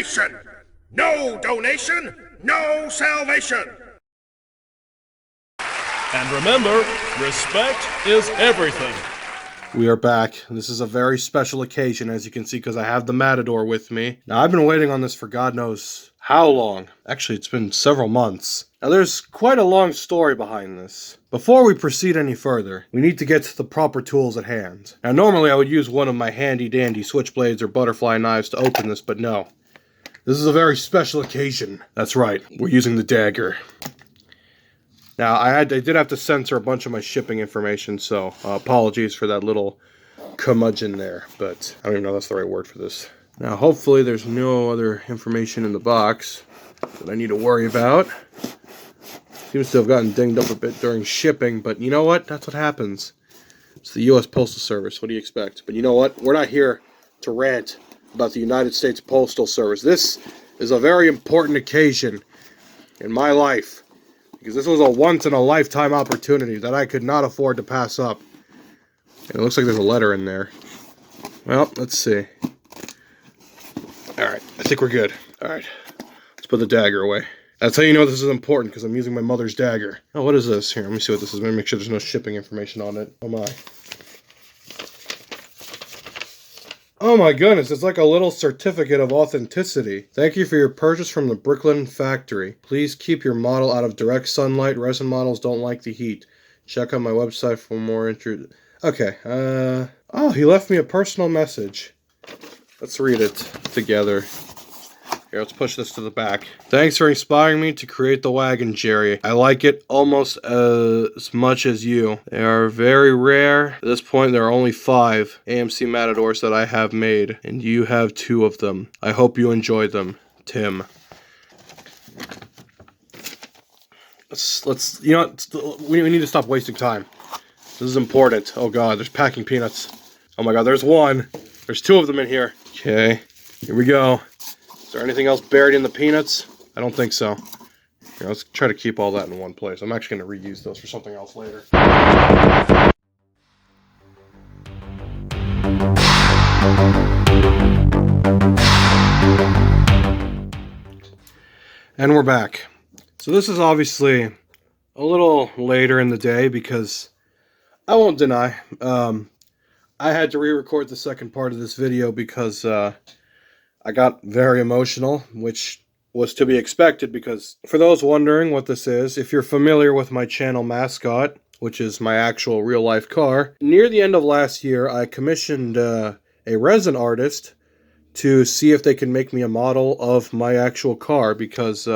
nation. No donation, no salvation. And remember, respect is everything. We are back. This is a very special occasion, as you can see, because I have the Matador with me. Now, I've been waiting on this for God knows how long. Actually, it's been several months. Now, there's quite a long story behind this. Before we proceed any further, we need to get the proper tools at hand. Now, normally I would use one of my handy-dandy switchblades or butterfly knives to open this, but no. This is a very special occasion. That's right, we're using the dagger. Now, I did have to censor a bunch of my shipping information, so apologies for that little curmudgeon there, but I don't even know if that's the right word for this. Now, hopefully there's no other information in the box that I need to worry about. Seems to have gotten dinged up a bit during shipping, but you know what? That's what happens. It's the U.S. Postal Service. What do you expect? But you know what? We're not here to rant about the United States Postal Service. This is a very important occasion in my life, because this was a once-in-a-lifetime opportunity that I could not afford to pass up. And it looks like there's a letter in there. Well, let's see. Alright, I think we're good. Alright, let's put the dagger away. That's how you know this is important, because I'm using my mother's dagger. Oh, what is this? Here, let me see what this is. Let me make sure there's no shipping information on it. Oh my. Oh my goodness, it's like a little certificate of authenticity. Thank you for your purchase from the Bricklin factory. Please keep your model out of direct sunlight. Resin models don't like the heat. Check out my website for more intro. Okay, oh, he left me a personal message. Let's read it together. Here, let's push this to the back. Thanks for inspiring me to create the Wagon, Jerry. I like it almost as much as you. They are very rare. At this point, there are only 5 Amc Matadors that I have made, and you have 2 of them. I hope you enjoy them, Tim. Let's you know what? We need to stop wasting time. This is important. Oh god, there's packing peanuts. Oh my god, there's one. There's 2 of them in here. Okay, here we go. Is there anything else buried in the peanuts? I don't think so. Here, let's try to keep all that in one place. I'm actually going to reuse those for something else later. And we're back. So this is obviously a little later in the day because I won't deny. I had to re-record the second part of this video because I got very emotional, which was to be expected because for those wondering what this is, if you're familiar with my channel mascot, which is my actual real-life car, near the end of last year, I commissioned a resin artist to see if they can make me a model of my actual car because,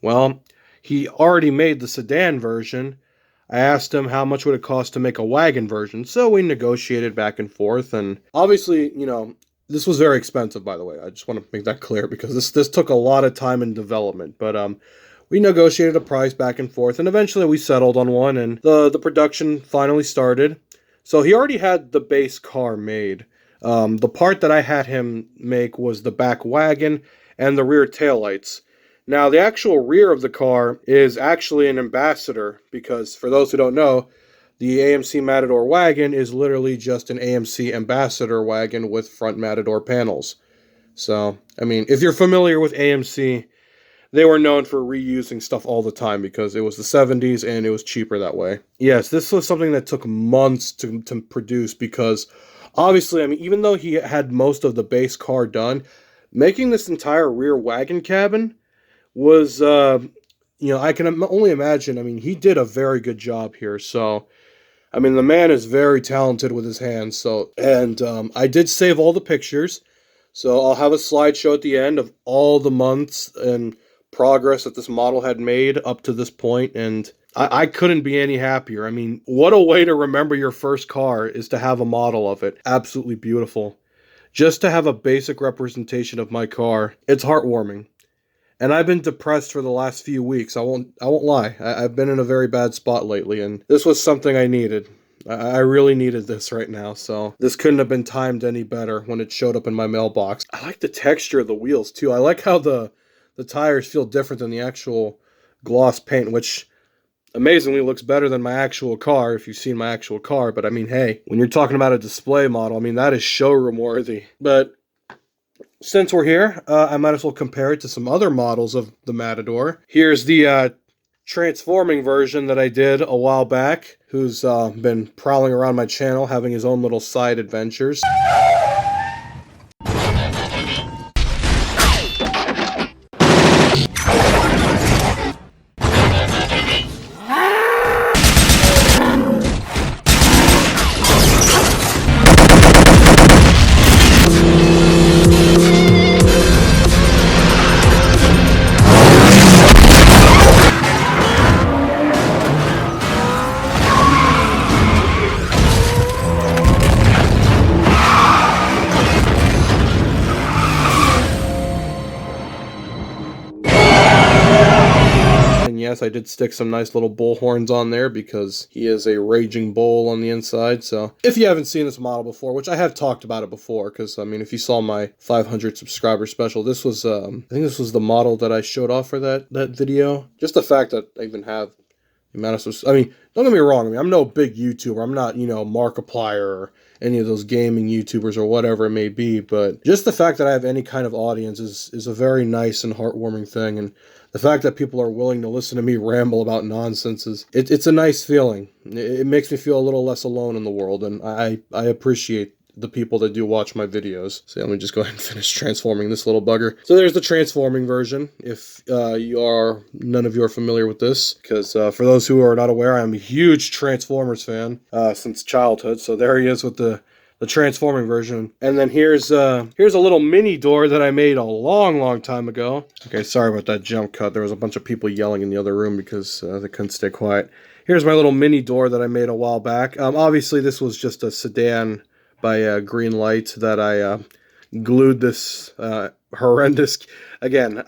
well, he already made the sedan version. I asked him how much would it cost to make a wagon version, so we negotiated back and forth, and obviously, you know, this was very expensive, by the way. I just want to make that clear because this took a lot of time in development. But we negotiated a price back and forth, and eventually we settled on one, and the production finally started. So he already had the base car made. The part that I had him make was the back wagon and the rear taillights. Now, the actual rear of the car is actually an ambassador because, for those who don't know, the Amc Matador wagon is literally just an AMC Ambassador wagon with front Matador panels. So, I mean, if you're familiar with AMC, they were known for reusing stuff all the time because it was the 70s and it was cheaper that way. Yes, this was something that took months to produce because, obviously, I mean, even though he had most of the base car done, making this entire rear wagon cabin was, you know, I can only imagine. I mean, he did a very good job here, so I mean, the man is very talented with his hands, so, and I did save all the pictures, so I'll have a slideshow at the end of all the months and progress that this model had made up to this point, and I couldn't be any happier. I mean, what a way to remember your first car is to have a model of it. Absolutely beautiful. Just to have a basic representation of my car, it's heartwarming. And I've been depressed for the last few weeks. I won't lie. I've been in a very bad spot lately, and this was something I needed. I really needed this right now, so this couldn't have been timed any better when it showed up in my mailbox. I like the texture of the wheels, too. I like how the tires feel different than the actual gloss paint, which amazingly looks better than my actual car, if you've seen my actual car. But, I mean, hey, when you're talking about a display model, I mean, that is showroom worthy. But since we're here, I might as well compare it to some other models of the Matador. Here's the transforming version that I did a while back, who's been prowling around my channel, having his own little side adventures. Yes, I did stick some nice little bull horns on there because he is a raging bull on the inside. So if you haven't seen this model before, which I have talked about it before, because I mean, if you saw my 500 subscriber special, this was I think this was the model that I showed off for that video. Just the fact that I even have the amount of I mean, don't get me wrong. I mean, I'm no big YouTuber. I'm not, you know, Markiplier or any of those gaming YouTubers or whatever it may be. But just the fact that I have any kind of audience is a very nice and heartwarming thing. And the fact that people are willing to listen to me ramble about nonsense it's a nice feeling. It makes me feel a little less alone in the world, and I appreciate the people that do watch my videos. So let me just go ahead and finish transforming this little bugger. So there's the transforming version, if none of you are familiar with this, because for those who are not aware, I'm a huge Transformers fan since childhood. So there he is with the transforming version. And then here's a little mini door that I made a long time ago. Okay, sorry about that jump cut. There was a bunch of people yelling in the other room because they couldn't stay quiet. Here's my little mini door that I made a while back. Obviously this was just a sedan by Green Light that I glued this horrendous... Again,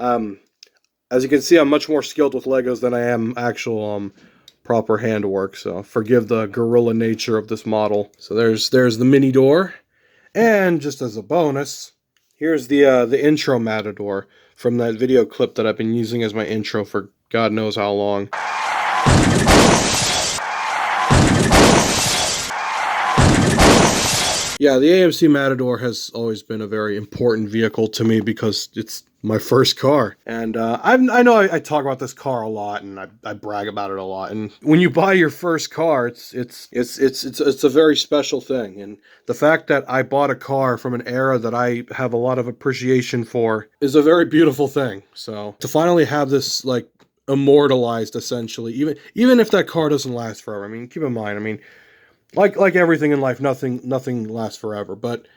as you can see, I'm much more skilled with Legos than I am actual proper handwork, so forgive the gorilla nature of this model. So there's the mini door, and just as a bonus, here's the intro Matador from that video clip that I've been using as my intro for God knows how long. Yeah, the AMC Matador has always been a very important vehicle to me because it's my first car. And I know I talk about this car a lot and I brag about it a lot. And when you buy your first car, it's a very special thing. And the fact that I bought a car from an era that I have a lot of appreciation for is a very beautiful thing. So to finally have this like immortalized, essentially, even if that car doesn't last forever. I mean, keep in mind, I mean, like everything in life, nothing lasts forever, but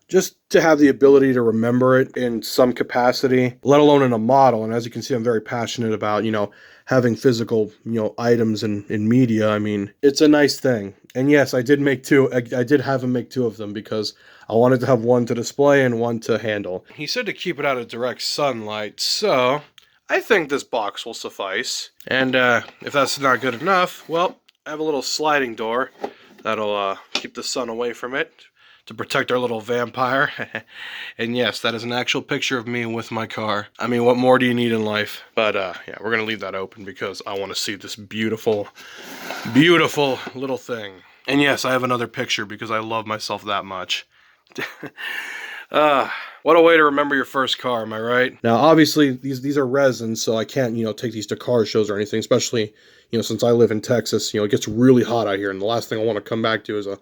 just to have the ability to remember it in some capacity, let alone in a model. And as you can see, I'm very passionate about, you know, having physical, you know, items in media. I mean, it's a nice thing. And yes, I did make two. I did have him make two of them because I wanted to have one to display and one to handle. He said to keep it out of direct sunlight, so I think this box will suffice. And if that's not good enough, well, I have a little sliding door that'll keep the sun away from it to protect our little vampire. And yes, that is an actual picture of me with my car. I mean, what more do you need in life? But yeah, we're gonna leave that open because I want to see this beautiful little thing. And yes, I have another picture because I love myself that much. What a way to remember your first car, am I right? Now, obviously, these are resin, so I can't, you know, take these to car shows or anything, especially, you know, since I live in Texas. You know, it gets really hot out here, and the last thing I want to come back to is a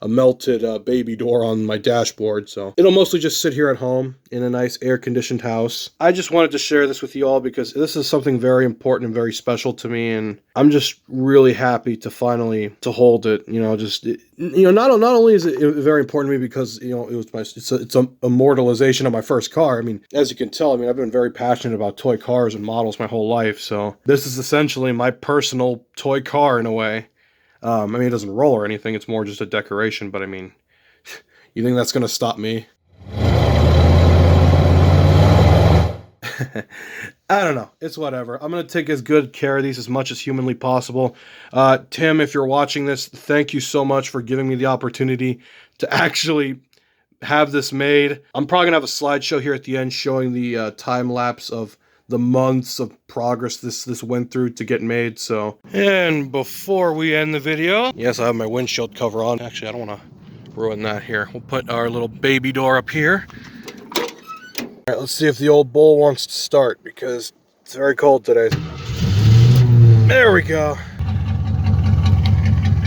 melted baby door on my dashboard. So it'll mostly just sit here at home in a nice air-conditioned house. I just wanted to share this with you all because this is something very important and very special to me, and I'm just really happy to finally hold it. You know, just you know, not only is it very important to me because, you know, it's a immortalization of my first car. I mean, as you can tell, I mean, I've been very passionate about toy cars and models my whole life. So this is essentially my personal toy car in a way. I mean, it doesn't roll or anything. It's more just a decoration. But I mean, you think that's going to stop me? I don't know. It's whatever. I'm going to take as good care of these as much as humanly possible. Tim, if you're watching this, thank you so much for giving me the opportunity to actually have this made. I'm probably going to have a slideshow here at the end showing the time lapse of the months of progress this went through to get made. So, and before we end the video, yes, I have my windshield cover on. Actually, I don't want to ruin that here. We'll put our little baby door up here. Alright, let's see if the old bull wants to start, because it's very cold today. There we go.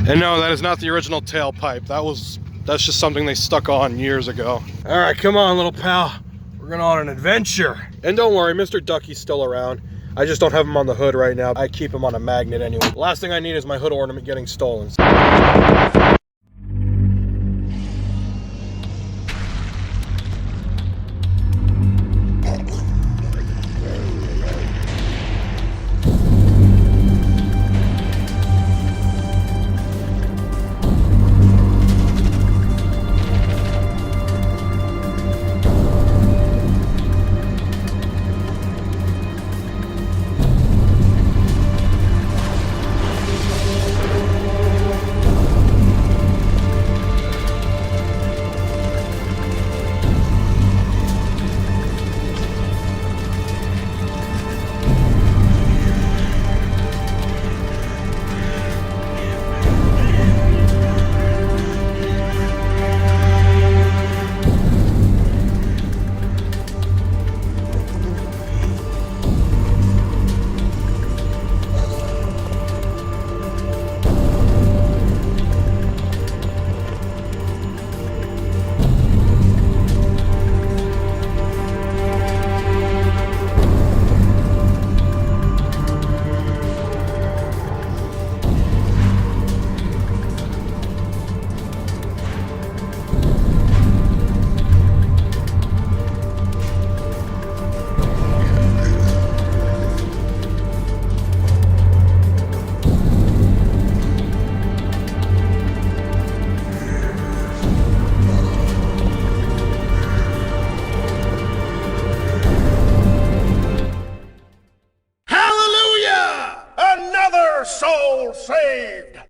And no, that is not the original tailpipe. That's just something they stuck on years ago. Alright, come on, little pal. We're going on an adventure. And don't worry, Mr. Ducky's still around. I just don't have him on the hood right now. I keep him on a magnet anyway. The last thing I need is my hood ornament getting stolen. Hallelujah! Another soul saved!